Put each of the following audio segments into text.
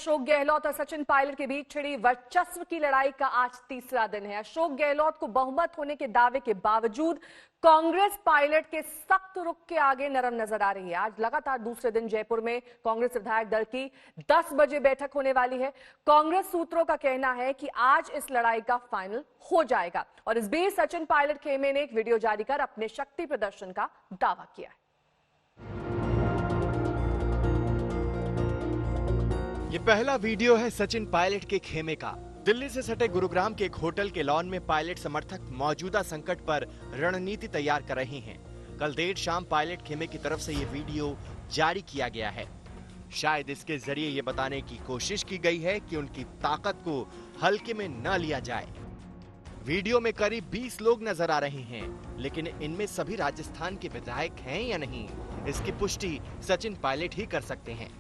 अशोक गहलोत और सचिन पायलट के बीच छिड़ी वर्चस्व की लड़ाई का आज तीसरा दिन है। अशोक गहलोत को बहुमत होने के दावे के बावजूद कांग्रेस पायलट के सख्त रुख के आगे नरम नजर आ रही है। आज लगातार दूसरे दिन जयपुर में कांग्रेस विधायक दल की 10 बजे बैठक होने वाली है। कांग्रेस सूत्रों का कहना है कि आज इस लड़ाई का फाइनल हो जाएगा और इस बीच सचिन पायलट खेमे ने एक वीडियो जारी कर अपने शक्ति प्रदर्शन का दावा किया है। ये पहला वीडियो है सचिन पायलट के खेमे का। दिल्ली से सटे गुरुग्राम के एक होटल के लॉन में पायलट समर्थक मौजूदा संकट पर रणनीति तैयार कर रहे हैं। कल देर शाम पायलट खेमे की तरफ से ये वीडियो जारी किया गया है। शायद इसके जरिए ये बताने की कोशिश की गई है कि उनकी ताकत को हल्के में न लिया जाए। वीडियो में करीब 20 लोग नजर आ रहे हैं, लेकिन इनमें सभी राजस्थान के विधायक हैं या नहीं, इसकी पुष्टि सचिन पायलट ही कर सकते हैं।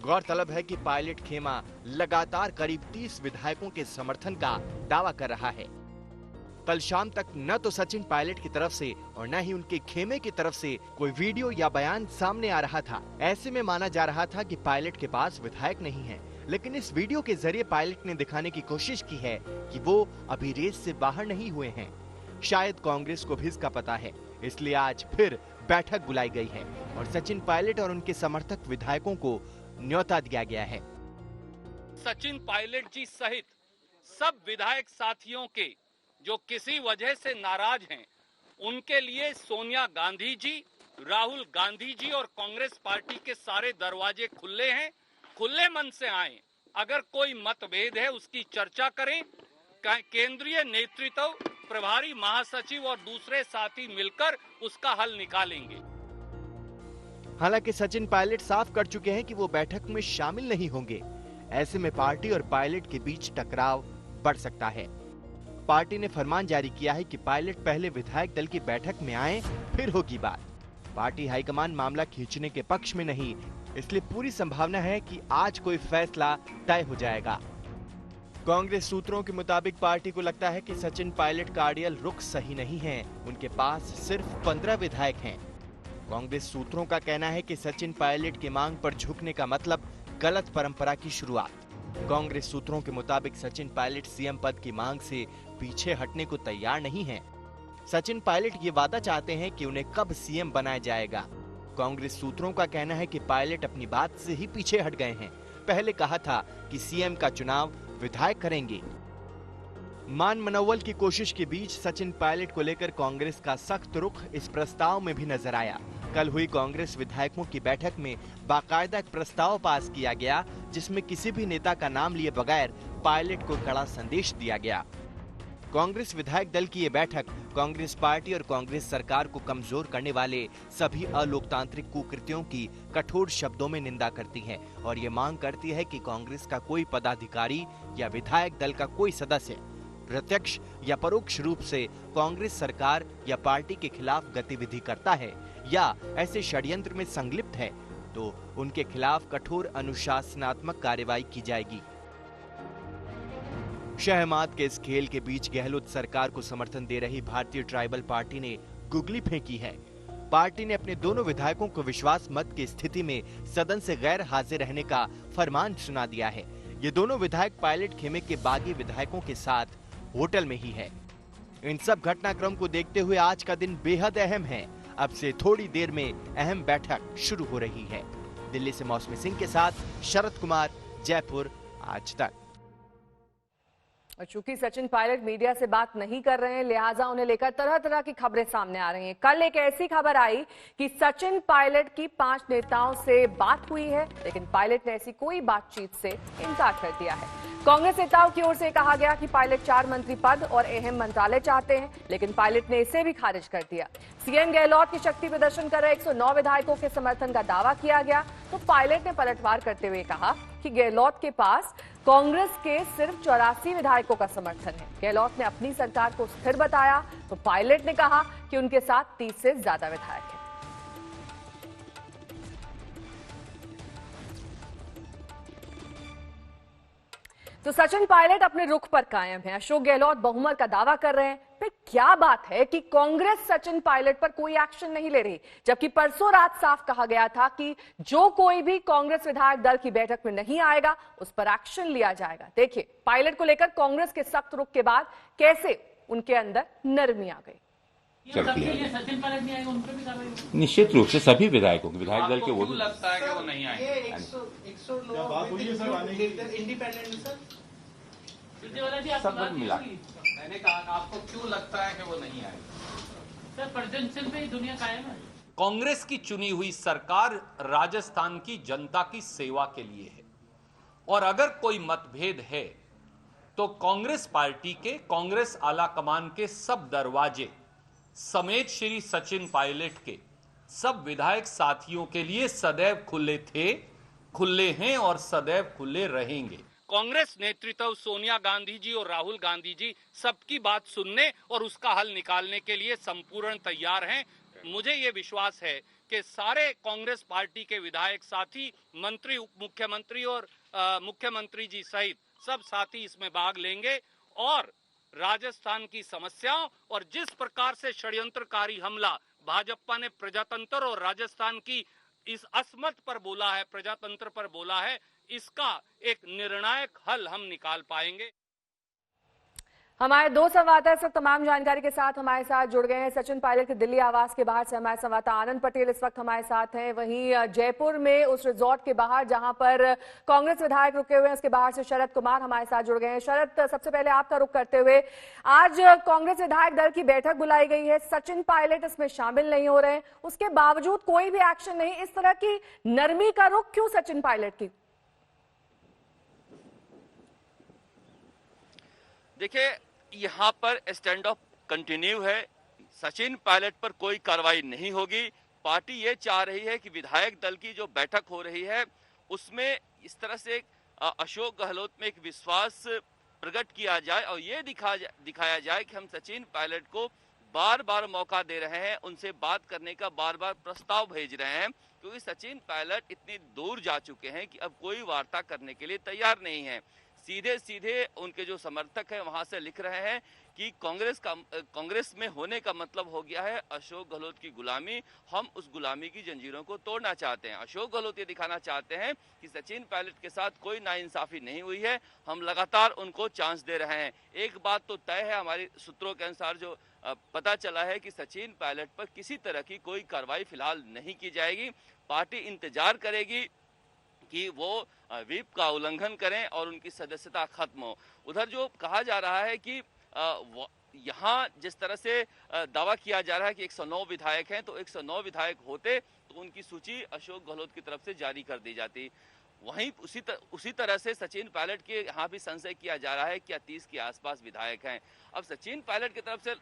गौरतलब है कि पायलट खेमा लगातार करीब 30 विधायकों के समर्थन का दावा कर रहा है। कल शाम तक न तो सचिन पायलट की तरफ से और न ही उनके खेमे की तरफ से कोई वीडियो या बयान सामने आ रहा था। ऐसे में माना जा रहा था कि पायलट के पास विधायक नहीं है, लेकिन इस वीडियो के जरिए पायलट ने दिखाने की कोशिश की है कि वो अभी रेस से बाहर नहीं हुए हैं। शायद कांग्रेस को भी इसका पता है, इसलिए आज फिर बैठक बुलाई गई है और सचिन पायलट और उनके समर्थक विधायकों को न्योता दिया गया है। सचिन पायलट जी सहित सब विधायक साथियों के जो किसी वजह से नाराज हैं, उनके लिए सोनिया गांधी जी, राहुल गांधी जी और कांग्रेस पार्टी के सारे दरवाजे खुले हैं। खुले मन से आए, अगर कोई मतभेद है उसकी चर्चा करें। केंद्रीय नेतृत्व, प्रभारी महासचिव और दूसरे साथी मिलकर उसका हल निकालेंगे। हालांकि सचिन पायलट साफ कर चुके हैं कि वो बैठक में शामिल नहीं होंगे। ऐसे में पार्टी और पायलट के बीच टकराव बढ़ सकता है। पार्टी ने फरमान जारी किया है कि पायलट पहले विधायक दल की बैठक में आए, फिर होगी बात। पार्टी हाईकमान मामला खींचने के पक्ष में नहीं, इसलिए पूरी संभावना है कि आज कोई फैसला तय हो जाएगा। कांग्रेस सूत्रों के मुताबिक पार्टी को लगता है कि सचिन पायलट का आइडियल रुख सही नहीं है। उनके पास सिर्फ 15 विधायक हैं। कांग्रेस सूत्रों का कहना है कि सचिन पायलट की मांग पर झुकने का मतलब गलत परंपरा की शुरुआत। कांग्रेस सूत्रों के मुताबिक सचिन पायलट सीएम पद की मांग से पीछे हटने को तैयार नहीं हैं। सचिन पायलट ये वादा चाहते हैं कि उन्हें कब सीएम बनाया जाएगा। कांग्रेस सूत्रों का कहना है कि पायलट अपनी बात से ही पीछे हट गए हैं। पहले कहा था कि सीएम का चुनाव विधायक करेंगे। मान मनोवल की कोशिश के बीच सचिन पायलट को लेकर कांग्रेस का सख्त रुख इस प्रस्ताव में भी नजर आया। कल हुई कांग्रेस विधायकों की बैठक में बाकायदा एक प्रस्ताव पास किया गया, जिसमें किसी भी नेता का नाम लिए बगैर पायलट को कड़ा संदेश दिया गया। कांग्रेस विधायक दल की ये बैठक कांग्रेस पार्टी और कांग्रेस सरकार को कमजोर करने वाले सभी अलोकतांत्रिक कुकृत्यों की कठोर शब्दों में निंदा करती है और ये मांग करती है कि कांग्रेस का कोई पदाधिकारी या विधायक दल का कोई सदस्य प्रत्यक्ष या परोक्ष रूप से कांग्रेस सरकार या पार्टी के खिलाफ गतिविधि करता है या ऐसे षड्यंत्र में संलिप्त है तो उनके खिलाफ कठोर अनुशासनात्मक कार्रवाई की जाएगी। शहमाद के इस खेल के बीच गहलोत सरकार को समर्थन दे रही भारतीय ट्राइबल पार्टी ने गुगली फेंकी है। पार्टी ने अपने दोनों विधायकों को विश्वास मत की स्थिति में सदन से गैर हाजिर रहने का फरमान सुना दिया है। ये दोनों विधायक पायलट खेमे के बागी विधायकों के साथ होटल में ही है। इन सब घटनाक्रम को देखते हुए आज का दिन बेहद अहम है। अब से थोड़ी देर में अहम बैठक शुरू हो रही है। दिल्ली से मौसमी सिंह के साथ शरद कुमार, जयपुर, आज तक। और चूंकि सचिन पायलट मीडिया से बात नहीं कर रहे हैं, लिहाजा उन्हें लेकर तरह तरह की खबरें सामने आ रही हैं। कल एक ऐसी खबर आई कि सचिन पायलट की 5 नेताओं से बात हुई है, लेकिन पायलट ने ऐसी कोई बातचीत से इनकार कर दिया है। कांग्रेस नेताओं की ओर से कहा गया कि पायलट 4 मंत्री पद और अहम मंत्रालय चाहते हैं, लेकिन पायलट ने इसे भी खारिज कर दिया। सीएम गहलोत की शक्ति प्रदर्शन कर रहे 109 विधायकों के समर्थन का दावा किया गया, तो पायलट ने पलटवार करते हुए कहा कि गहलोत के पास कांग्रेस के सिर्फ 84 विधायकों का समर्थन है। गहलोत ने अपनी सरकार को स्थिर बताया, तो पायलट ने कहा कि उनके साथ 30 से ज्यादा विधायक हैं। तो सचिन पायलट अपने रुख पर कायम है। अशोक गहलोत बहुमत का दावा कर रहे हैं, फिर क्या बात है कि कांग्रेस सचिन पायलट पर कोई एक्शन नहीं ले रही, जबकि परसों रात साफ कहा गया था कि जो कोई भी कांग्रेस विधायक दल की बैठक में नहीं आएगा उस पर एक्शन लिया जाएगा। देखिए पायलट को लेकर कांग्रेस के सख्त रुख के बाद कैसे उनके अंदर नरमी आ गई। सचिन पायलट नहीं आएगा, उन पर भी कार्रवाई होगी। निश्चित रूप से सभी विधायकों के विधायक दल के वो भी लगता है कि वो नहीं आएंगे। सब मिला मैंने कहा आपको क्यों लगता है कि वो नहीं आएंगे? सर प्रेसिडेंशियल पे ही दुनिया कायम है। कांग्रेस की चुनी हुई सरकार राजस्थान की जनता की सेवा के लिए है और अगर कोई मतभेद है तो कांग्रेस पार्टी के कांग्रेस आला कमान के सब दरवाजे समेत श्री सचिन पायलट के सब विधायक साथियों के लिए सदैव खुले थे, खुले हैं और सदैव खुले रहेंगे। कांग्रेस नेतृत्व सोनिया गांधी जी और राहुल गांधी जी सबकी बात सुनने और उसका हल निकालने के लिए संपूर्ण तैयार हैं। मुझे ये विश्वास है कि सारे कांग्रेस पार्टी के विधायक साथी, मंत्री, उप मुख्यमंत्री और मुख्यमंत्री जी सहित सब साथी इसमें भाग लेंगे और राजस्थान की समस्याओं और जिस प्रकार से षड्यंत्रकारी हमला भाजपा ने प्रजातंत्र और राजस्थान की इस असमत पर बोला है, प्रजातंत्र पर बोला है, इसका एक निर्णायक हल हम निकाल पाएंगे। हमारे दो संवाददाता इस वक्त तमाम जानकारी के साथ हमारे साथ जुड़ गए हैं। सचिन पायलट के दिल्ली आवास के बाहर से हमारे संवाददाता आनंद पटेल इस वक्त हमारे साथ हैं। वहीं जयपुर में उस रिजॉर्ट के बाहर जहां पर कांग्रेस विधायक रुके हुए हैं उसके बाहर से शरद कुमार हमारे साथ जुड़ गए हैं। शरद, सबसे पहले आपका रुख करते हुए, आज कांग्रेस विधायक दल की बैठक बुलाई गई है, सचिन पायलट इसमें शामिल नहीं हो रहे हैं, उसके बावजूद कोई भी एक्शन नहीं, इस तरह की नरमी का रुख क्यों सचिन पायलट की? देखिए, यहाँ पर स्टैंड ऑफ कंटिन्यू है। सचिन पायलट पर कोई कार्रवाई नहीं होगी। पार्टी ये चाह रही है कि विधायक दल की जो बैठक हो रही है उसमें इस तरह से अशोक गहलोत में एक विश्वास प्रकट किया जाए और ये दिखाया जाए कि हम सचिन पायलट को बार बार मौका दे रहे हैं, उनसे बात करने का बार बार प्रस्ताव भेज रहे हैं, क्योंकि सचिन पायलट इतनी दूर जा चुके हैं कि अब कोई वार्ता करने के लिए तैयार नहीं है। सीधे सीधे उनके जो समर्थक हैं वहां से लिख रहे हैं कि कांग्रेस में होने का मतलब हो गया है अशोक गहलोत की गुलामी, हम उस गुलामी की जंजीरों को तोड़ना चाहते हैं। अशोक गहलोत ये दिखाना चाहते हैं कि सचिन पायलट के साथ कोई नाइंसाफी नहीं हुई है, हम लगातार उनको चांस दे रहे हैं। एक बात तो तय है, हमारे सूत्रों के अनुसार जो पता चला है कि सचिन पायलट पर किसी तरह की कोई कार्रवाई फिलहाल नहीं की जाएगी। पार्टी इंतजार करेगी कि वो व्हिप का उल्लंघन करें और उनकी सदस्यता खत्म हो। उधर जो कहा जा रहा है कि यहाँ जिस तरह से दावा किया जा रहा है कि 109 विधायक हैं, तो 109 विधायक होते तो उनकी सूची अशोक गहलोत की तरफ से जारी कर दी जाती। वहीं उसी तरह से सचिन पायलट के यहाँ भी संशय किया जा रहा है कि 30 के आसपास विधायक हैं। अब सचिन पायलट की तरफ से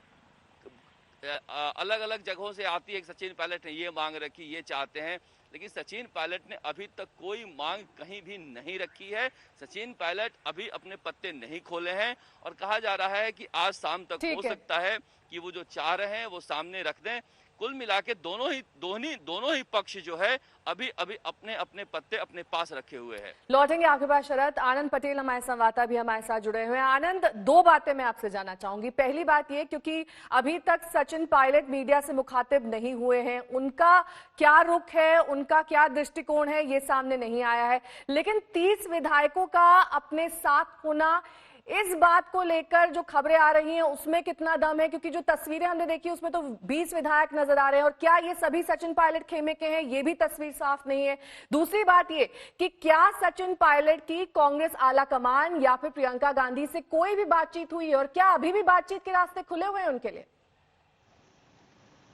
अलग अलग जगहों से आती है कि सचिन पायलट ने ये मांग रखी, ये चाहते हैं, लेकिन सचिन पायलट ने अभी तक कोई मांग कहीं भी नहीं रखी है। सचिन पायलट अभी अपने पत्ते नहीं खोले हैं और कहा जा रहा है कि आज शाम तक हो सकता है कि वो जो चाह रहे हैं वो सामने रख दें। कुल मिला के दोनों ही पक्ष जो है अभी अपने अपने पत्ते अपने पास रखे हुए हैं। लौटेंगे आपके पास शरद। आनंद पटेल हमारे संवाददाता भी हमारे साथ जुड़े हुए हैं। आनंद, दो बातें मैं आपसे जानना चाहूंगी। पहली बात ये, क्योंकि अभी तक सचिन पायलट मीडिया से मुखातिब नहीं हुए हैं, उनका क्या रुख है, उनका क्या दृष्टिकोण है, ये सामने नहीं आया है, लेकिन 30 विधायकों का अपने साथ होना, इस बात को लेकर जो खबरें आ रही हैं उसमें कितना दम है? क्योंकि जो तस्वीरें हमने देखी उसमें तो 20 विधायक नजर आ रहे हैं, और क्या ये सभी सचिन पायलट खेमे के हैं, ये भी तस्वीर साफ नहीं है। दूसरी बात ये कि क्या सचिन पायलट की कांग्रेस आला कमान या फिर प्रियंका गांधी से कोई भी बातचीत हुई है, और क्या अभी भी बातचीत के रास्ते खुले हुए हैं उनके लिए?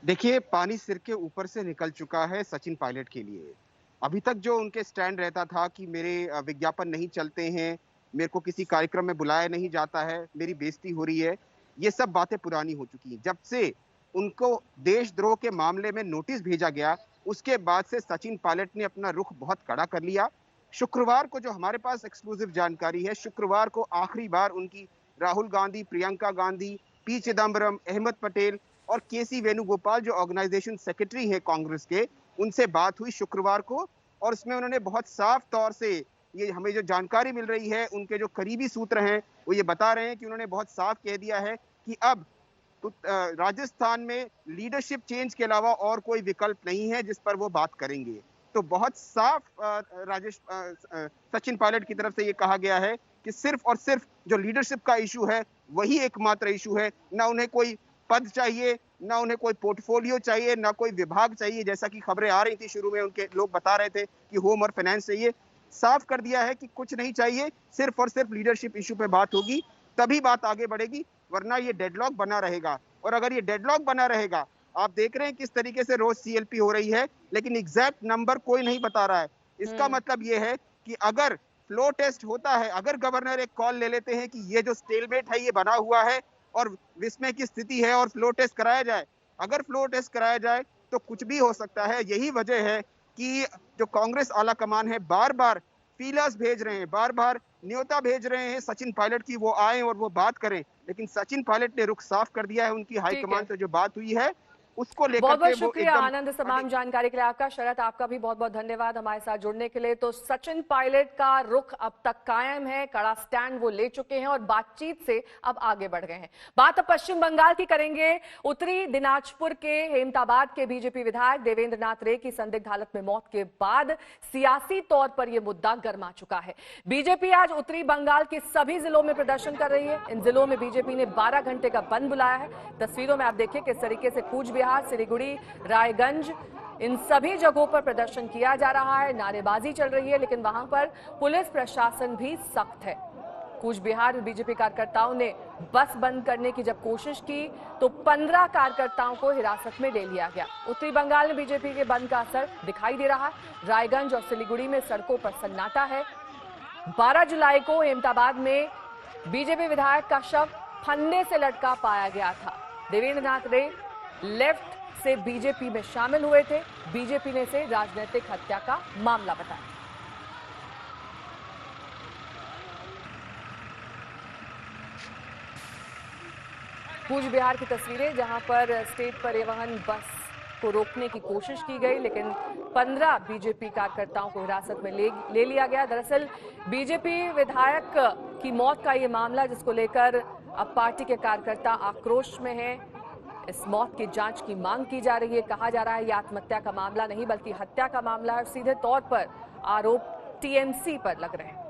देखिए, पानी सिर के ऊपर से निकल चुका है सचिन पायलट के लिए। अभी तक जो उनके स्टैंड रहता था कि मेरे विज्ञापन नहीं चलते हैं, मेरे को किसी कार्यक्रम में बुलाया नहीं जाता है, मेरी बेइज्जती हो रही है, ये सब बातें पुरानी हो चुकी हैं। जब से उनको देशद्रोह के मामले में नोटिस भेजा गया, उसके बाद से सचिन पायलट ने अपना रुख बहुत कड़ा कर लिया। शुक्रवार को, जो हमारे पास एक्सक्लूसिव जानकारी है, शुक्रवार को आखिरी बार उनकी राहुल गांधी, प्रियंका गांधी, पी चिदम्बरम, अहमद पटेल और केसी वेणुगोपाल, जो ऑर्गेनाइजेशन सेक्रेटरी हैं कांग्रेस के, उनसे बात हुई शुक्रवार को, और उसमें उन्होंने बहुत साफ तौर से, ये हमें जो जानकारी मिल रही है, उनके जो करीबी सूत्र हैं वो ये बता रहे हैं कि उन्होंने बहुत साफ कह दिया है कि अब तो राजस्थान में लीडरशिप चेंज के अलावा और कोई विकल्प नहीं है जिस पर वो बात करेंगे। तो बहुत साफ सचिन पायलट की तरफ से ये कहा गया है कि सिर्फ और सिर्फ जो लीडरशिप का इशू है वही एकमात्र इशू है। ना उन्हें कोई पद चाहिए, ना उन्हें कोई पोर्टफोलियो चाहिए, ना कोई विभाग चाहिए, जैसा कि खबरें आ रही थी शुरू में उनके लोग बता रहे थे कि होम और फाइनेंस चाहिए। साफ कर दिया है कि कुछ नहीं चाहिए, सिर्फ और सिर्फ लीडरशिप इशू पे बात होगी, तभी बात आगे बढ़ेगी, वरना ये डेडलॉक बना रहेगा। और अगर ये डेडलॉक बना रहेगा, आप देख रहे हैं किस तरीके से रोज सीएलपी हो रही है, लेकिन एग्जैक्ट नंबर कोई नहीं बता रहा है। इसका मतलब ये है कि अगर फ्लो टेस्ट होता है, अगर गवर्नर एक कॉल ले लेते हैं कि ये जो स्टेलमेट है ये बना हुआ है और विस्मय की स्थिति है और फ्लो टेस्ट कराया जाए, अगर फ्लो टेस्ट कराया जाए तो कुछ भी हो सकता है। यही वजह है कि जो कांग्रेस आला कमान है बार बार फीलर्स भेज रहे हैं, बार बार न्योता भेज रहे हैं सचिन पायलट की वो आए और वो बात करें, लेकिन सचिन पायलट ने रुख साफ कर दिया है। उनकी हाईकमान से जो बात हुई है उसको लेकर बहुत बहुत के वो शुक्रिया एकदम आनंद, तमाम जानकारी के लिए आपका। शरद, आपका भी बहुत बहुत धन्यवाद हमारे साथ जुड़ने के लिए। तो सचिन पायलट का रुख अब तक कायम है, कड़ा स्टैंड वो ले चुके हैं और बातचीत से अब आगे बढ़ गए हैं। बात अब पश्चिम बंगाल की करेंगे। उत्तरी दिनाजपुर के हेमताबाद के बीजेपी विधायक देवेंद्र नाथ रे की संदिग्ध हालत में मौत के बाद सियासी तौर पर यह मुद्दा गर्मा चुका है। बीजेपी आज उत्तरी बंगाल के सभी जिलों में प्रदर्शन कर रही है। इन जिलों में बीजेपी ने 12 घंटे का बंद बुलाया है। तस्वीरों में आप देखिए किस तरीके से कूच बिहार, सिलीगुड़ी, रायगंज, इन सभी जगहों पर प्रदर्शन किया जा रहा है, नारेबाजी चल रही है, लेकिन वहां पर पुलिस प्रशासन भी सख्त है। कूच बिहार में बीजेपी कार्यकर्ताओं ने बस बंद करने की जब कोशिश की तो 15 कार्यकर्ताओं को हिरासत में ले लिया गया। उत्तरी बंगाल में बीजेपी के बंद का असर दिखाई दे रहा है। रायगंज और सिलीगुड़ी में सड़कों पर सन्नाटा है। 12 जुलाई को हेमताबाद में बीजेपी विधायक का शव फंदे से लटका पाया गया था। देवेंद्र नाथ रे लेफ्ट से बीजेपी में शामिल हुए थे। बीजेपी ने इसे राजनीतिक हत्या का मामला बताया। कूच बिहार की तस्वीरें, जहां पर स्टेट परिवहन बस को रोकने की कोशिश की गई, लेकिन 15 बीजेपी कार्यकर्ताओं को हिरासत में ले लिया गया। दरअसल बीजेपी विधायक की मौत का यह मामला, जिसको लेकर अब पार्टी के कार्यकर्ता आक्रोश में हैं। इस मौत की जांच की मांग की जा रही है। कहा जा रहा है यह आत्महत्या का मामला नहीं बल्कि हत्या का मामला है। सीधे तौर पर आरोप टीएमसी पर लग रहे हैं।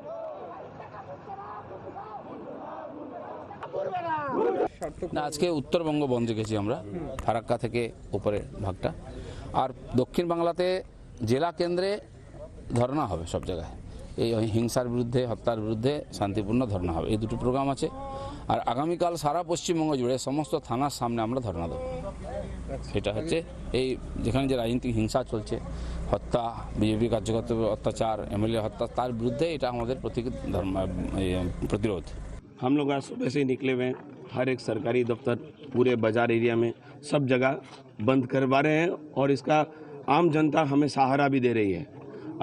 না আজকে উত্তরবঙ্গ বন্ধ রেখেছি আমরা, ফারাক্কা থেকে উপরে ভাগটা, আর দক্ষিণ বাংলাতে জেলা কেন্দ্রে ধর্না হবে সব জায়গায়। এই হিংসার বিরুদ্ধে, হত্যার বিরুদ্ধে শান্তিপূর্ণ ধর্না হবে। এই দুটো প্রোগ্রাম আছে। আর আগামীকাল সারা পশ্চিমবঙ্গ জুড়ে সমস্ত থানার সামনে আমরা ধর্না দেবো। সেটা হচ্ছে এই যেখানে যে রাজনৈতিক হিংসা চলছে, হত্যা, বিজেপি কার্যকর্তা অত্যাচার, এমএলএ হত্যা, তার বিরুদ্ধে এটা আমাদের প্রতিরোধ। हम लोग आज सुबह से ही निकले हुए हैं। हर एक सरकारी दफ्तर, पूरे बाजार एरिया में सब जगह बंद करवा रहे हैं और इसका आम जनता हमें सहारा भी दे रही है।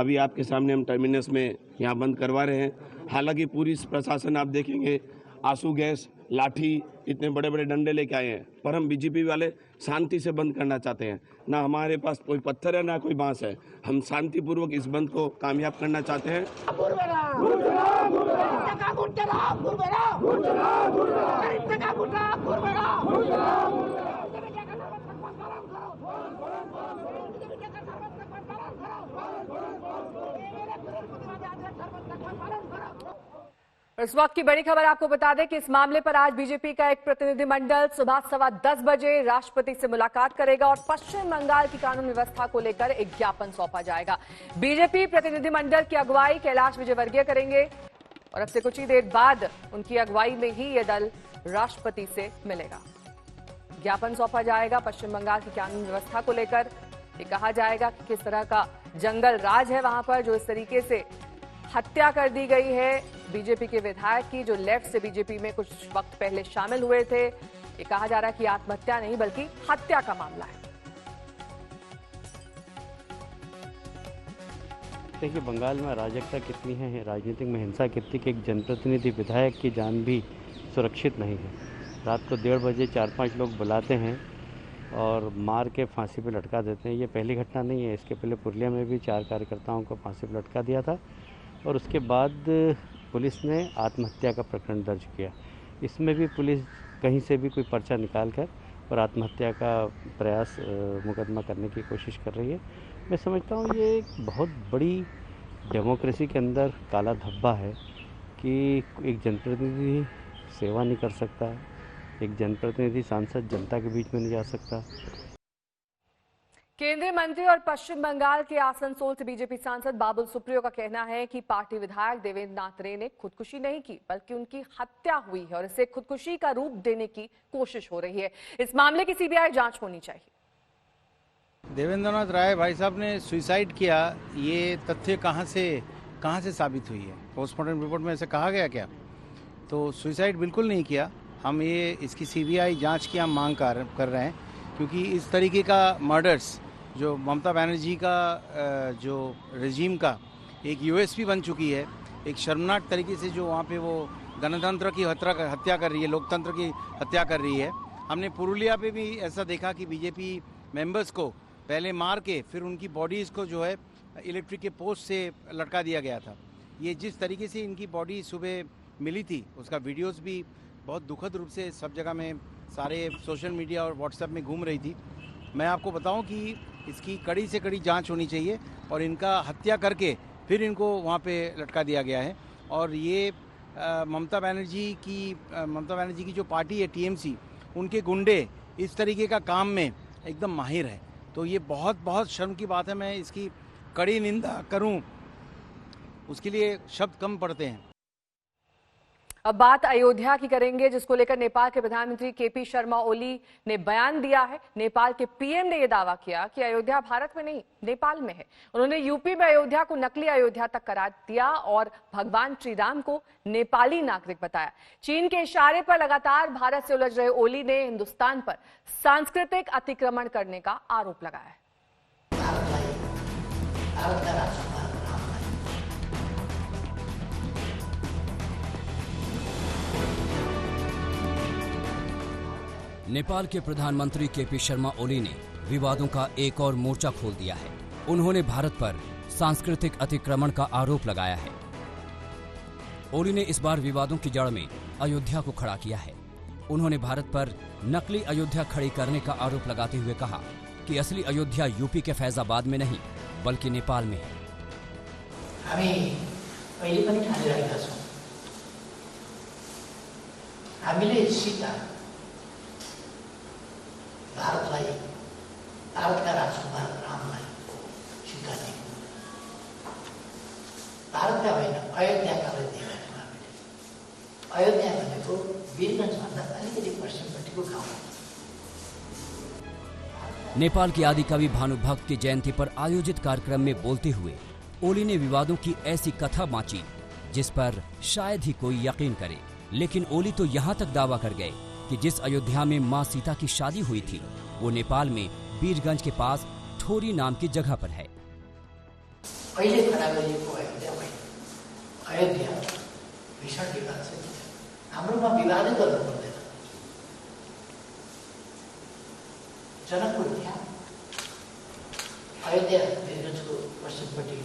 अभी आपके सामने हम टर्मिनस में यहाँ बंद करवा रहे हैं। हालांकि पूरी प्रशासन आप देखेंगे आंसू गैस, लाठी, इतने बड़े बड़े डंडे लेके आए हैं, पर हम बीजेपी वाले शांति से बंद करना चाहते हैं। ना हमारे पास कोई पत्थर है, ना कोई बांस है। हम शांतिपूर्वक इस बंद को कामयाब करना चाहते हैं। इस वक्त की बड़ी खबर आपको बता दें कि इस मामले पर आज बीजेपी का एक प्रतिनिधिमंडल सुबह 10:15 बजे राष्ट्रपति से मुलाकात करेगा और पश्चिम बंगाल की कानून व्यवस्था को लेकर एक ज्ञापन सौंपा जाएगा। बीजेपी प्रतिनिधिमंडल की अगुवाई कैलाश विजयवर्गीय करेंगे और अब से कुछ ही देर बाद उनकी अगुवाई में ही यह दल राष्ट्रपति से मिलेगा। ज्ञापन सौंपा जाएगा पश्चिम बंगाल की कानून व्यवस्था को लेकर। ये कहा जाएगा कि किस तरह का जंगल राज है वहां पर, जो इस तरीके से हत्या कर दी गई है बीजेपी के विधायक की, जो लेफ्ट से बीजेपी में कुछ वक्त पहले शामिल हुए थे। ये कहा जा रहा है कि आत्महत्या नहीं बल्कि हत्या का मामला है। देखिए, बंगाल में अराजकता कितनी है, राजनीतिक में हिंसा कितनी कि एक जनप्रतिनिधि विधायक की जान भी सुरक्षित नहीं है। रात को 1:30 बजे 4-5 लोग बुलाते हैं और मार के फांसी पे लटका देते हैं। ये पहली घटना नहीं है, इसके पहले पुरलिया में भी 4 कार्यकर्ताओं को फांसी पे लटका दिया था और उसके बाद पुलिस ने आत्महत्या का प्रकरण दर्ज किया। इसमें भी पुलिस कहीं से भी कोई पर्चा निकाल कर और आत्महत्या का प्रयास मुकदमा करने की कोशिश कर रही है। मैं समझता हूँ ये एक बहुत बड़ी डेमोक्रेसी के अंदर काला धब्बा है कि एक जनप्रतिनिधि सेवा नहीं कर सकता, एक जनप्रतिनिधि सांसद जनता के बीच में नहीं जा सकता। केंद्रीय मंत्री और पश्चिम बंगाल के आसनसोल से बीजेपी सांसद बाबुल सुप्रियो का कहना है कि पार्टी विधायक देवेंद्र नाथ रे ने खुदकुशी नहीं की बल्कि उनकी हत्या हुई है और इसे खुदकुशी का रूप देने की कोशिश हो रही है। इस मामले की सीबीआई जांच होनी चाहिए। देवेंद्र नाथ राय भाई साहब ने सुसाइड किया, ये तथ्य कहां से साबित हुई है? पोस्टमार्टम रिपोर्ट में ऐसे कहा गया क्या? तो सुसाइड बिल्कुल नहीं किया। हम ये इसकी सीबीआई जांच की हम मांग कर रहे हैं, क्योंकि इस तरीके का मर्डर्स जो ममता बनर्जी का जो रेजिम का एक यूएसपी बन चुकी है, एक शर्मनाक तरीके से जो वहाँ पे वो गणतंत्र की हत्या कर रही है, लोकतंत्र की हत्या कर रही है। हमने पुरुलिया पे भी ऐसा देखा कि बीजेपी मेंबर्स को पहले मार के फिर उनकी बॉडीज़ को जो है इलेक्ट्रिक के पोस्ट से लटका दिया गया था। ये जिस तरीके से इनकी बॉडी सुबह मिली थी, उसका वीडियोस भी बहुत दुखद रूप से सब जगह में सारे सोशल मीडिया और व्हाट्सएप में घूम रही थी। मैं आपको बताऊं कि इसकी कड़ी से कड़ी जांच होनी चाहिए और इनका हत्या करके फिर इनको वहाँ पे लटका दिया गया है। और ये ममता बनर्जी की जो पार्टी है टीएमसी, उनके गुंडे इस तरीके का काम में एकदम माहिर है। तो ये बहुत शर्म की बात है। मैं इसकी कड़ी निंदा करूं, उसके लिए शब्द कम पड़ते हैं। अब बात अयोध्या की करेंगे, जिसको लेकर नेपाल के प्रधानमंत्री केपी शर्मा ओली ने बयान दिया है। नेपाल के पीएम ने यह दावा किया कि अयोध्या भारत में नहीं नेपाल में है। उन्होंने यूपी में अयोध्या को नकली अयोध्या तक करार दिया और भगवान श्री राम को नेपाली नागरिक बताया। चीन के इशारे पर लगातार भारत से उलझ रहे ओली ने हिंदुस्तान पर सांस्कृतिक अतिक्रमण करने का आरोप लगाया है। नेपाल के प्रधानमंत्री केपी शर्मा ओली ने विवादों का एक और मोर्चा खोल दिया है। उन्होंने भारत पर सांस्कृतिक अतिक्रमण का आरोप लगाया है। ओली ने इस बार विवादों की जड़ में अयोध्या को खड़ा किया है। उन्होंने भारत पर नकली अयोध्या खड़ी करने का आरोप लगाते हुए कहा कि असली अयोध्या यूपी के फैजाबाद में नहीं बल्कि नेपाल में है। भारतका राजकुमार रामलाई स्वीकार्ने, भारतका होइन अयोध्याका देवहरूमा अयोध्या भनेको वीरगञ्जभन्दा अलिकति पश्चिमपट्टिको गाउँ। नेपाल के आदि कवि भानुभक्त की जयंती पर आयोजित कार्यक्रम में बोलते हुए ओली ने विवादों की ऐसी कथा बांची जिस पर शायद ही कोई यकीन करे। लेकिन ओली तो यहाँ तक दावा कर गए कि जिस अयोध्या में मां सीता की शादी हुई थी वो नेपाल में वीरगंज के पास ठोरी नाम की जगह पर है। पहले खड़ा गरिएको अयोध्या होइन, अयोध्या भीषण विवाद छ। हाम्रोमा विवादै गर्नु पर्दैन। जनकपुर त्यहाँ, अयोध्या वीरगंजको पश्चिमपट्टि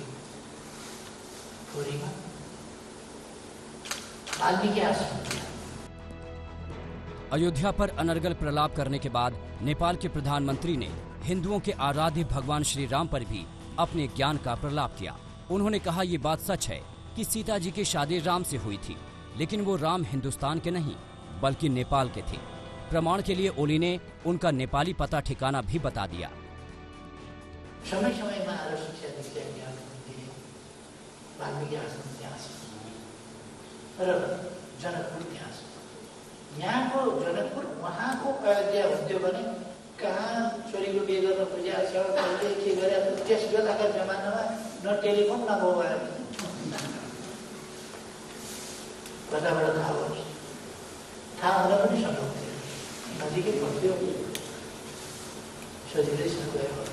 ठोरीमा, वाल्मीकि आश्रम त्यहाँ। अयोध्या पर अनर्गल प्रलाप करने के बाद नेपाल के प्रधानमंत्री ने हिंदुओं के आराध्य भगवान श्री राम पर भी अपने ज्ञान का प्रलाप किया। उन्होंने कहा ये बात सच है कि सीता जी की शादी राम से हुई थी, लेकिन वो राम हिंदुस्तान के नहीं बल्कि नेपाल के थे। प्रमाण के लिए ओली ने उनका नेपाली पता ठिकाना भी बता दिया। समय समय में वाल्मीकि आश्रम त्यहाँ छ र जनकपुर त्यहाँ छ। यहाँको जनकपुर उहाँको अयोध्या हुन्थ्यो भने कहाँ छोरीको बिहे गर्न खोजेको छ, कहिले के गरेको, त्यस बेलाका जमानामा न टेलिफोन न मोबाइल, कताबाट थाहा भयो, थाहा हुन पनि सक्नुहुन्थ्यो, नजिकै पर्थ्यो, सजिलैसँग गयो।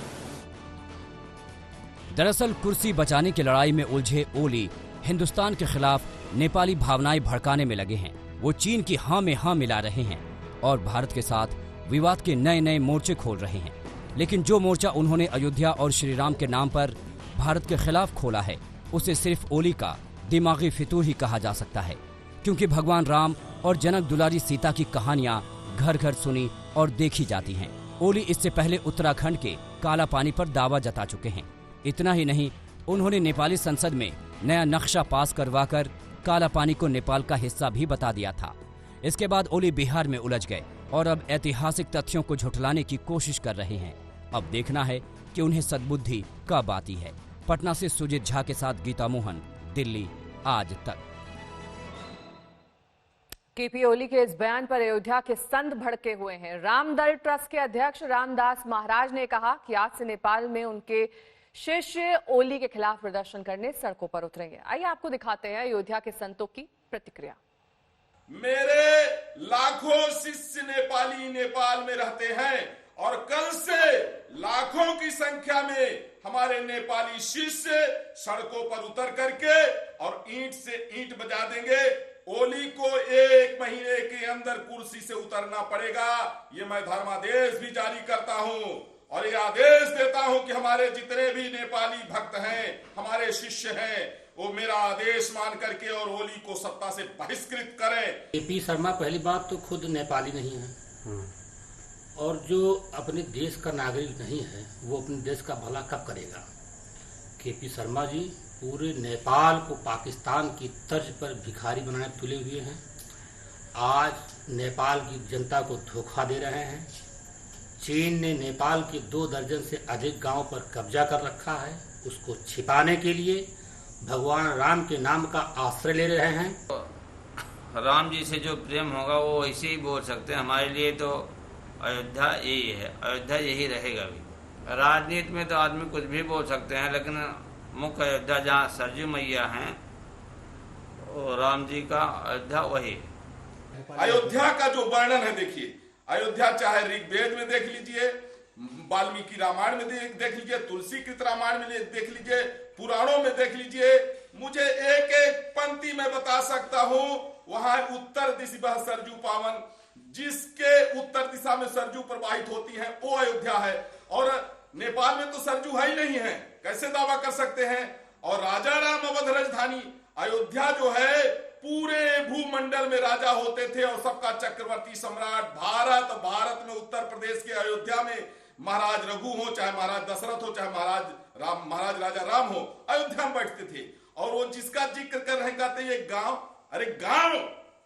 दरअसल कुर्सी बचाने की लड़ाई में उलझे ओली हिंदुस्तान के खिलाफ नेपाली भावनाएं भड़काने में लगे हैं। वो चीन की हाँ में हाँ मिला रहे हैं और भारत के साथ विवाद के नए नए मोर्चे खोल रहे हैं। लेकिन जो मोर्चा उन्होंने अयोध्या और श्री राम के नाम पर भारत के खिलाफ खोला है, उसे सिर्फ ओली का दिमागी फितूर ही कहा जा सकता है, क्योंकि भगवान राम और जनक दुलारी सीता की कहानियां घर घर सुनी और देखी जाती हैं। ओली इससे पहले उत्तराखंड के काला पानी पर दावा जता चुके हैं। इतना ही नहीं, उन्होंने नेपाली संसद में नया नक्शा पास करवाकर काला पानी को नेपाल का हिस्सा भी बता दिया था। इसके बाद ओली बिहार में उलझ गए और अब ऐतिहासिक तथ्यों को झुठलाने की कोशिश कर रहे हैं। अब देखना है कि उन्हें सद्बुद्धि कब आती है। पटना से सुजीत झा के साथ गीता मोहन, दिल्ली आज तक। केपी ओली के इस बयान पर अयोध्या के संत भड़के हुए हैं। रामदल ट्रस्ट के अध्यक्ष रामदास महाराज ने कहा कि आज से नेपाल में उनके शिष्य ओली के खिलाफ प्रदर्शन करने सड़कों पर उतरेंगे। आइए आपको दिखाते हैं अयोध्या के संतों की प्रतिक्रिया। मेरे लाखों शिष्य नेपाली नेपाल में रहते हैं और कल से लाखों की संख्या में हमारे नेपाली शिष्य सड़कों पर उतर करके और ईंट से ईंट बजा देंगे। ओली को 1 महीने के अंदर कुर्सी से उतरना पड़ेगा। ये मैं धर्मादेश भी जारी करता हूं और ये आदेश देता हूं कि हमारे जितने भी नेपाली भक्त हैं, हमारे शिष्य हैं, वो मेरा आदेश मान करके और ओली को सत्ता से बहिष्कृत करें। केपी शर्मा पहली बात तो खुद नेपाली नहीं है और जो अपने देश का नागरिक नहीं है वो अपने देश का भला कब करेगा। केपी शर्मा जी पूरे नेपाल को पाकिस्तान की तर्ज पर भिखारी बनाने तुले हुए हैं। आज नेपाल की जनता को धोखा दे रहे हैं। चीन ने नेपाल के 2 दर्जन से अधिक गांव पर कब्जा कर रखा है। उसको छिपाने के लिए भगवान राम के नाम का आश्रय ले रहे हैं। राम जी से जो प्रेम होगा वो ऐसे ही बोल सकते हैं। हमारे लिए तो अयोध्या यही है, अयोध्या यही रहेगा भी। राजनीति में तो आदमी कुछ भी बोल सकते हैं, लेकिन मुख्य अयोध्या जहाँ सरजू मैया हैं और राम जी का अयोध्या वही। अयोध्या का जो वर्णन है, देखिए अयोध्या चाहे ऋग्वेद में देख लीजिए, वाल्मीकि रामायण में देख लीजिए, तुलसीकृत रामायण में देख लीजिए, पुराणों में देख लीजिए। मुझे एक एक पंक्ति में बता सकता हूँ। वहां उत्तर दिशा सरजू पावन, जिसके उत्तर दिशा में सरजू प्रवाहित होती है वो अयोध्या है। और नेपाल में तो सरजू है ही नहीं है, कैसे दावा कर सकते हैं। और राजा राम अवध राजधानी अयोध्या जो है, पूरे भूमंडल में राजा होते थे और सबका चक्रवर्ती सम्राट भारत में उत्तर प्रदेश के अयोध्या में महाराज रघु हो, चाहे महाराज दशरथ हो, चाहे महाराज राजा राम हो, अयोध्या में बैठते थे। और वो जिसका जिक्र कर रहे कहते ये गांव, अरे गांव,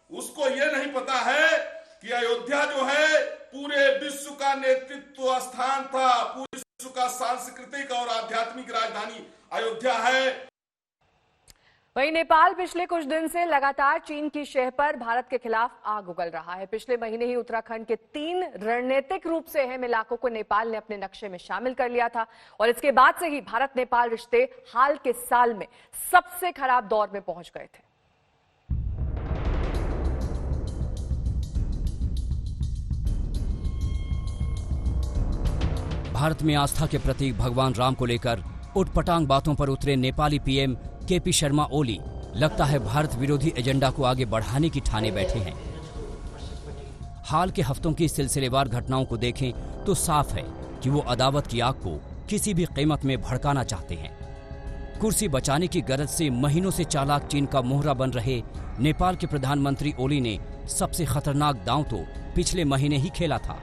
उसको ये नहीं पता है कि अयोध्या जो है पूरे विश्व का नेतृत्व स्थान था। पूरे विश्व का सांस्कृतिक और आध्यात्मिक राजधानी अयोध्या है। वहीं नेपाल पिछले कुछ दिन से लगातार चीन की शह पर भारत के खिलाफ आग उगल रहा है। पिछले महीने ही उत्तराखंड के 3 रणनीतिक रूप से अहम इलाकों को नेपाल ने अपने नक्शे में शामिल कर लिया था और इसके बाद से ही भारत नेपाल रिश्ते हाल के साल में सबसे खराब दौर में पहुंच गए थे। भारत में आस्था के प्रतीक भगवान राम को लेकर उटपटांग बातों पर उतरे नेपाली पीएम केपी शर्मा ओली लगता है भारत विरोधी एजेंडा को आगे बढ़ाने की ठाने बैठे हैं। हाल के हफ्तों की सिलसिलेवार घटनाओं को देखें तो साफ है कि वो अदावत की आग को किसी भी कीमत में भड़काना चाहते हैं। कुर्सी बचाने की गरज से महीनों से चालाक चीन का मोहरा बन रहे नेपाल के प्रधानमंत्री ओली ने सबसे खतरनाक दांव तो पिछले महीने ही खेला था।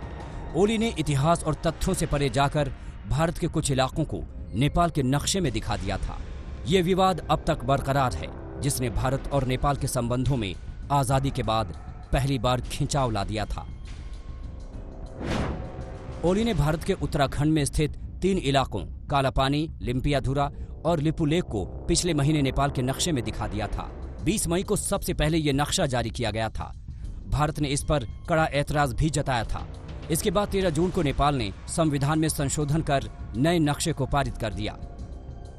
ओली ने इतिहास और तथ्यों से परे जाकर भारत के कुछ इलाकों को नेपाल के नक्शे में दिखा दिया था। ये विवाद अब तक बरकरार है, जिसने भारत और नेपाल के संबंधों में आजादी के बाद पहली बार खिंचाव ला दिया था। ओली ने भारत के उत्तराखंड में स्थित 3 इलाकों कालापानी, लिम्पियाधुरा और लिपुलेख को पिछले महीने नेपाल के नक्शे में दिखा दिया था। 20 मई को सबसे पहले ये नक्शा जारी किया गया था। भारत ने इस पर कड़ा ऐतराज भी जताया था। इसके बाद 13 जून को नेपाल ने संविधान में संशोधन कर नए नक्शे को पारित कर दिया।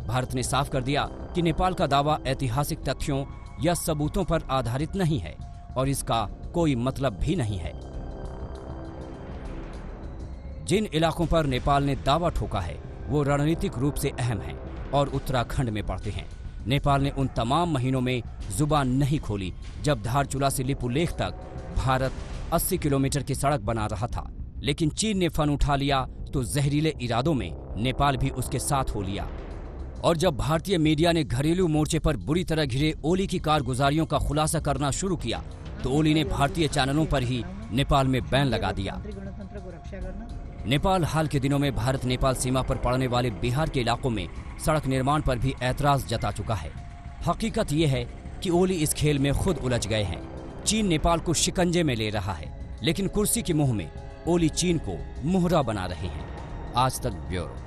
भारत ने साफ कर दिया कि नेपाल का दावा ऐतिहासिक तथ्यों या सबूतों पर आधारित नहीं है और इसका कोई मतलब भी नहीं है। जिन इलाकों पर नेपाल ने दावा ठोका है वो रणनीतिक रूप से अहम हैं और उत्तराखंड में पड़ते हैं। नेपाल ने उन तमाम महीनों में जुबान नहीं खोली जब धारचूला से लिपुलेख तक भारत 80 किलोमीटर की सड़क बना रहा था, लेकिन चीन ने फन उठा लिया तो जहरीले इरादों में नेपाल भी उसके साथ हो लिया। और जब भारतीय मीडिया ने घरेलू मोर्चे पर बुरी तरह घिरे ओली की कारगुजारियों का खुलासा करना शुरू किया तो ओली ने भारतीय चैनलों पर ही नेपाल में बैन लगा दिया। नेपाल हाल के दिनों में भारत नेपाल सीमा पर पड़ने वाले बिहार के इलाकों में सड़क निर्माण पर भी ऐतराज जता चुका है। हकीकत ये है कि ओली इस खेल में खुद उलझ गए हैं। चीन नेपाल को शिकंजे में ले रहा है, लेकिन कुर्सी के मुंह में ओली चीन को मुहरा बना रहे हैं। आज तक ब्यूरो।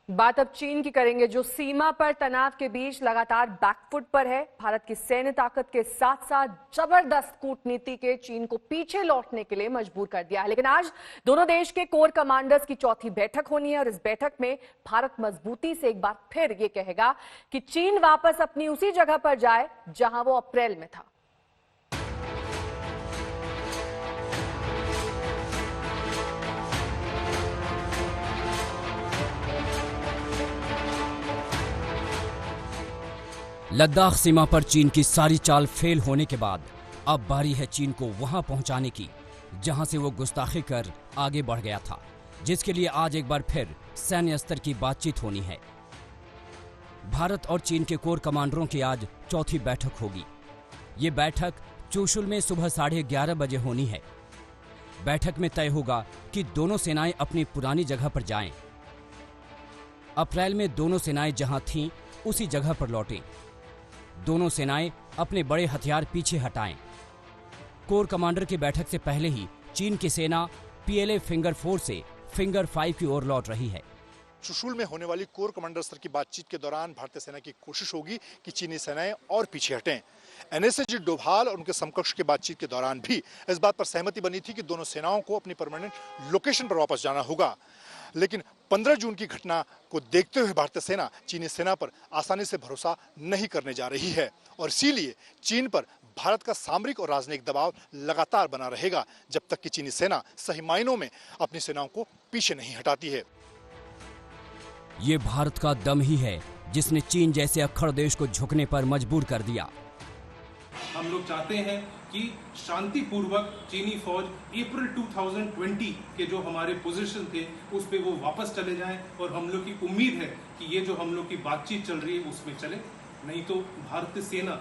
बात अब चीन की करेंगे, जो सीमा पर तनाव के बीच लगातार बैकफुट पर है। भारत की सैन्य ताकत के साथ साथ जबरदस्त कूटनीति के चीन को पीछे लौटने के लिए मजबूर कर दिया है। लेकिन आज दोनों देश के कोर कमांडर्स की चौथी बैठक होनी है और इस बैठक में भारत मजबूती से एक बार फिर ये कहेगा कि चीन वापस अपनी उसी जगह पर जाए जहां वो अप्रैल में था। लद्दाख सीमा पर चीन की सारी चाल फेल होने के बाद अब बारी है चीन को वहां पहुंचाने की जहां से वो गुस्ताखी कर आगे बढ़ गया था, जिसके लिए आज एक बार फिर सैन्य स्तर की बातचीत होनी है। भारत और चीन के कोर कमांडरों की आज चौथी बैठक होगी। ये बैठक चूशुल में सुबह 11:30 बजे होनी है। बैठक में तय होगा कि दोनों सेनाएं अपनी पुरानी जगह पर जाएं। अप्रैल में दोनों सेनाएं जहां थीं उसी जगह पर लौटें। दोनों सेनाएं अपने बड़े हथियार पीछे हटाएं। कोर कमांडर की बैठक से पहले ही चीन की सेना PLA फिंगर 4 से फिंगर 5 की ओर लौट रही है। चुशुल में होने वाली कोर कमांडर स्तर की बातचीत के दौरान भारतीय सेना की कोशिश होगी कि चीनी सेनाएं और पीछे हटें। NSAG डोभाल और उनके समकक्ष की बातचीत के दौरान भी इस बात पर सहमति बनी थी कि दोनों सेनाओं को अपनी परमानेंट लोकेशन पर वापस जाना होगा। लेकिन 15 जून की घटना को देखते हुए भारतीय सेना चीनी सेना पर आसानी से भरोसा नहीं करने जा रही है और इसीलिए चीन पर भारत का सामरिक और राजनयिक दबाव लगातार बना रहेगा जब तक कि चीनी सेना सही मायनों में अपनी सेनाओं को पीछे नहीं हटाती है। ये भारत का दम ही है जिसने चीन जैसे अक्खड़ देश को झुकने पर मजबूर कर दिया। हम लोग चाहते हैं कि शांतिपूर्वक चीनी फौज अप्रैल 2020 के जो हमारे पोजीशन थे उस पे वो वापस चले जाएं और हम लोग की उम्मीद है कि ये जो हम लोग की बातचीत चल रही है उसमें चले। नहीं तो भारतीय सेना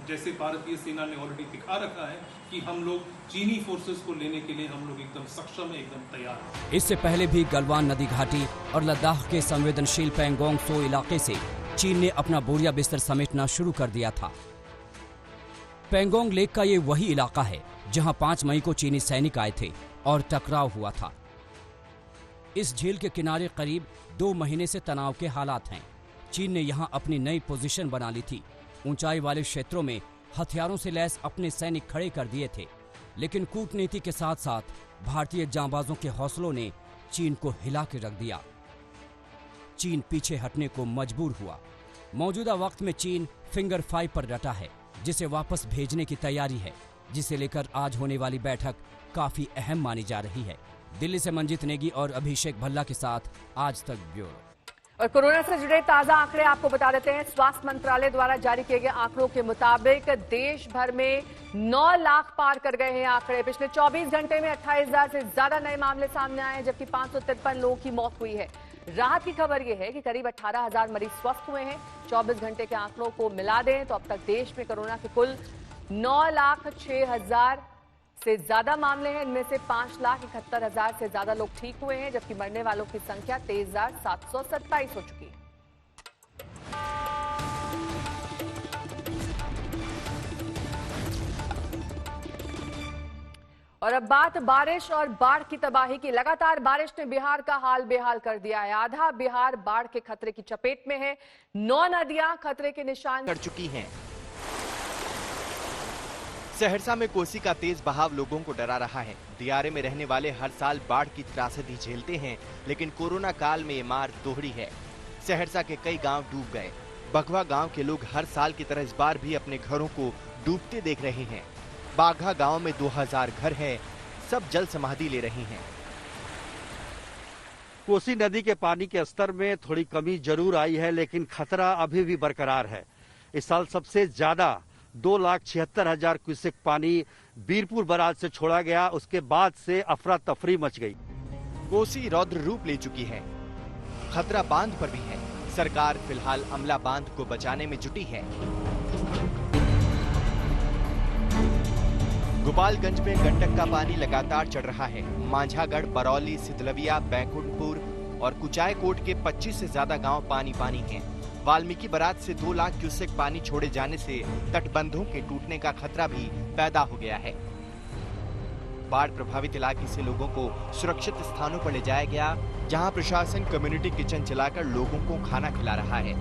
जैसे भारतीय सेना ने ऑलरेडी दिखा रखा है कि हम लोग चीनी फोर्सेस को लेने के लिए हम लोग एकदम सक्षम है, एकदम तैयार है। इससे पहले भी गलवान नदी घाटी और लद्दाख के संवेदनशील पैंगोंग त्सो इलाके से चीन ने अपना बोरिया बिस्तर समेटना शुरू कर दिया था। पैंगोंग लेक का ये वही इलाका है जहां 5 मई को चीनी सैनिक आए थे और टकराव हुआ था। इस झील के किनारे करीब 2 महीने से तनाव के हालात हैं। चीन ने यहां अपनी नई पोजीशन बना ली थी। ऊंचाई वाले क्षेत्रों में हथियारों से लैस अपने सैनिक खड़े कर दिए थे, लेकिन कूटनीति के साथ साथ भारतीय जांबाजों के हौसलों ने चीन को हिला के रख दिया। चीन पीछे हटने को मजबूर हुआ। मौजूदा वक्त में चीन फिंगर 5 पर डटा है, जिसे वापस भेजने की तैयारी है, जिसे लेकर आज होने वाली बैठक काफी अहम मानी जा रही है। दिल्ली से मंजीत नेगी और अभिषेक भल्ला के साथ आज तक ब्यूरो। और कोरोना से जुड़े ताजा आंकड़े आपको बता देते हैं। स्वास्थ्य मंत्रालय द्वारा जारी किए गए आंकड़ों के मुताबिक देश भर में 9 लाख पार कर गए हैं आंकड़े। पिछले 24 घंटे में 28,000 से ज्यादा नए मामले सामने आए हैं, जबकि 553 लोगों की मौत हुई है। राहत की खबर यह है कि करीब 18,000 मरीज स्वस्थ हुए हैं। 24 घंटे के आंकड़ों को मिला दें तो अब तक देश में कोरोना के कुल 9,06,000 से ज्यादा मामले हैं। इनमें से 5,71,000 से ज्यादा लोग ठीक हुए हैं, जबकि मरने वालों की संख्या 23,727 हो चुकी है। और अब बात बारिश और बाढ़ की तबाही की। लगातार बारिश ने बिहार का हाल बेहाल कर दिया है। आधा बिहार बाढ़ के खतरे की चपेट में है। 9 नदियां खतरे के निशान कर चुकी हैं। सहरसा में कोसी का तेज बहाव लोगों को डरा रहा है। दियारे में रहने वाले हर साल बाढ़ की त्रासदी झेलते हैं, लेकिन कोरोना काल में ये मार दोहरी है। सहरसा के कई गांव डूब गए। बघवा गांव के लोग हर साल की तरह इस बार भी अपने घरों को डूबते देख रहे हैं। बाघा गांव में 2000 घर है, सब जल समाधि ले रहे हैं। कोसी नदी के पानी के स्तर में थोड़ी कमी जरूर आई है, लेकिन खतरा अभी भी बरकरार है। इस साल सबसे ज्यादा 2,76,000 क्यूसेक पानी बीरपुर बराज से छोड़ा गया। उसके बाद से अफरा तफरी मच गई। कोसी रौद्र रूप ले चुकी है। खतरा बांध पर भी है। सरकार फिलहाल अमला बांध को बचाने में जुटी है। गोपालगंज में गंडक का पानी लगातार चढ़ रहा है। मांझागढ़, बरौली, सिधलविया, बैकुंठपुर और कुचायकोट के 25 से ज्यादा गांव पानी पानी हैं। वाल्मीकि बराज से 2 लाख क्यूसेक पानी छोड़े जाने से तटबंधों के टूटने का खतरा भी पैदा हो गया है। बाढ़ प्रभावित इलाके से लोगों को सुरक्षित स्थानों पर ले जाया गया, जहां प्रशासन कम्युनिटी किचन चलाकर लोगों को खाना खिला रहा है।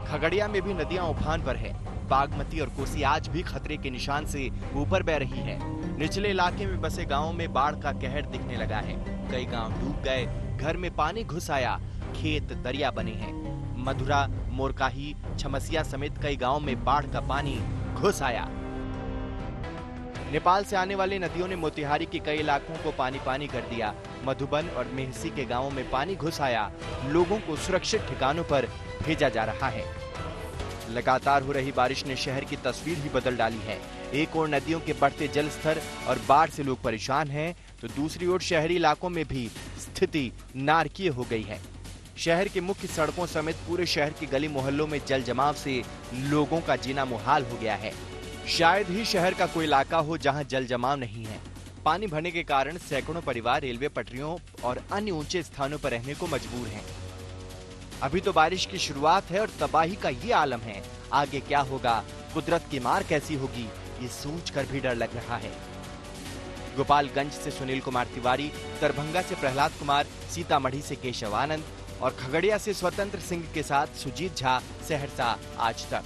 खगड़िया में भी नदियां उफान पर है। बागमती और कोसी आज भी खतरे के निशान से ऊपर बह रही है। निचले इलाके में बसे गांवों में बाढ़ का कहर दिखने लगा है। कई गांव डूब गए, घर में पानी घुस आया, खेत दरिया बने हैं। मधुरा, मोरकाही, छमसिया समेत कई गांवों में बाढ़ का पानी घुस आया। नेपाल से आने वाली नदियों ने मोतिहारी के कई इलाकों को पानी पानी कर दिया। मधुबन और मेहसी के गांवों में पानी घुस आया। लोगों को सुरक्षित ठिकानों पर भेजा जा रहा है। लगातार हो रही बारिश ने शहर की तस्वीर ही बदल डाली है। एक ओर नदियों के बढ़ते जल स्तर और बाढ़ से लोग परेशान हैं, तो दूसरी ओर शहरी इलाकों में भी स्थिति नारकीय हो गई है। शहर के मुख्य सड़कों समेत पूरे शहर के गली मोहल्लों में जल जमाव से लोगों का जीना मुहाल हो गया है। शायद ही शहर का कोई इलाका हो जहां जल जमाव नहीं है। पानी भरने के कारण सैकड़ों परिवार रेलवे पटरियों और अन्य ऊंचे स्थानों पर रहने को मजबूर हैं। अभी तो बारिश की शुरुआत है और तबाही का ये आलम है। आगे क्या होगा, कुदरत की मार कैसी होगी, ये सोचकर भी डर लग रहा है। गोपालगंज से सुनील कुमार तिवारी, दरभंगा से प्रहलाद कुमार, सीतामढ़ी से केशव आनंद और खगड़िया से स्वतंत्र सिंह के साथ सुजीत झा, सहरसा आज तक।